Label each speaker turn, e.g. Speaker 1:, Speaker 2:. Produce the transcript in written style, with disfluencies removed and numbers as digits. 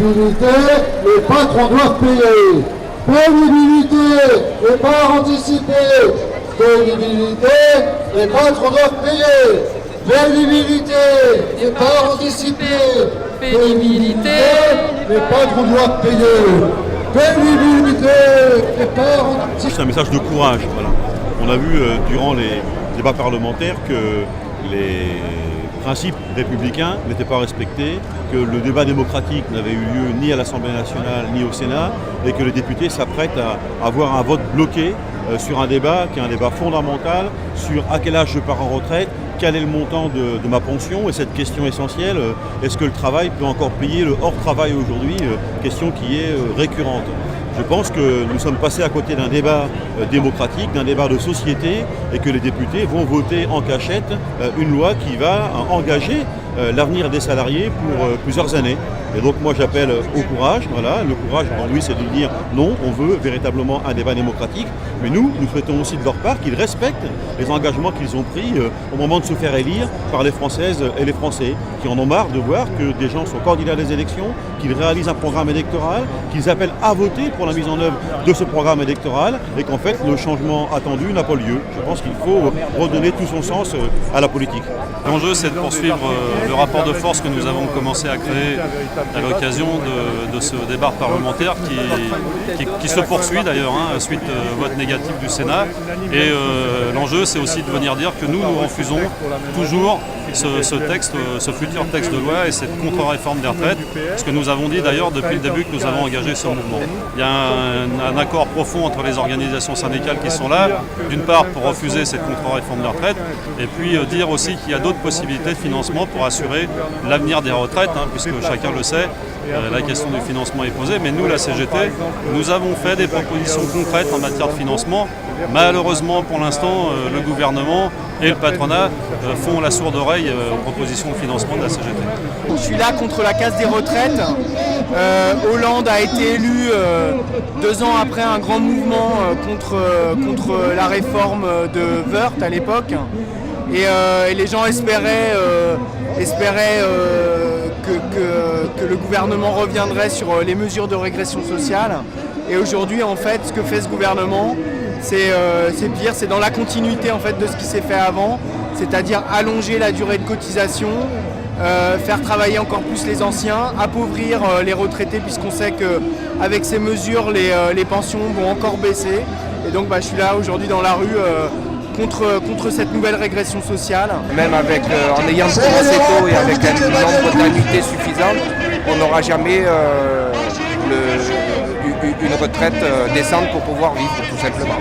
Speaker 1: Les patrons doivent payer. Pénibilité, départ anticipé. Pénibilité, les patrons doivent payer. Pénibilité, départ anticipé. Pénibilité, les patrons doivent payer. Pénibilité, départ anticipé.
Speaker 2: C'est un message de courage. Voilà. On a vu durant les débats parlementaires que les principes républicains n'étaient pas respectés, que le débat démocratique n'avait eu lieu ni à l'Assemblée nationale ni au Sénat et que les députés s'apprêtent à avoir un vote bloqué sur un débat qui est un débat fondamental sur à quel âge je pars en retraite, quel est le montant de ma pension et cette question essentielle, est-ce que le travail peut encore payer le hors-travail aujourd'hui, question qui est récurrente. Je pense que nous sommes passés à côté d'un débat démocratique, d'un débat de société et que les députés vont voter en cachette une loi qui va engager l'avenir des salariés pour plusieurs années. Et donc moi j'appelle au courage, voilà. Le courage pour lui c'est de dire non, on veut véritablement un débat démocratique, mais nous souhaitons aussi de leur part qu'ils respectent les engagements qu'ils ont pris au moment de se faire élire par les Françaises et les Français, qui en ont marre de voir que des gens sont candidats à des élections, qu'ils réalisent un programme électoral, qu'ils appellent à voter pour la mise en œuvre de ce programme électoral et qu'en fait le changement attendu n'a pas lieu. Je pense qu'il faut redonner tout son sens à la politique.
Speaker 3: L'enjeu c'est de poursuivre le rapport de force que nous avons commencé à créer à l'occasion de ce débat parlementaire qui se poursuit d'ailleurs suite au vote négatif du Sénat. Et l'enjeu c'est aussi de venir dire que nous refusons toujours ce texte, ce futur texte de loi et cette contre-réforme des retraites, ce que nous avons dit d'ailleurs depuis le début que nous avons engagé ce mouvement. Il y a un accord profond entre les organisations syndicales qui sont là, d'une part pour refuser cette contre-réforme des retraites, et puis dire aussi qu'il y a d'autres possibilités de financement pour assurer l'avenir des retraites, puisque chacun le sait, la question du financement est posée, mais nous, la CGT, nous avons fait des propositions concrètes en matière de financement. Malheureusement, pour l'instant, le gouvernement et le patronat font la sourde oreille aux propositions de financement de la CGT.
Speaker 4: Je suis là contre la casse des retraites. Hollande a été élu 2 ans après un grand mouvement contre la réforme de Wörth à l'époque. Et les gens espéraient que le gouvernement reviendrait sur les mesures de régression sociale. Et aujourd'hui, en fait, ce que fait ce gouvernement, c'est pire, c'est dans la continuité en fait, de ce qui s'est fait avant, c'est-à-dire allonger la durée de cotisation, faire travailler encore plus les anciens, appauvrir les retraités, puisqu'on sait qu'avec ces mesures, les pensions vont encore baisser. Et donc je suis là aujourd'hui dans la rue contre cette nouvelle régression sociale.
Speaker 5: Même en ayant commencé tôt et avec un nombre d'annuités suffisant, on n'aura jamais une retraite décente pour pouvoir vivre, tout simplement.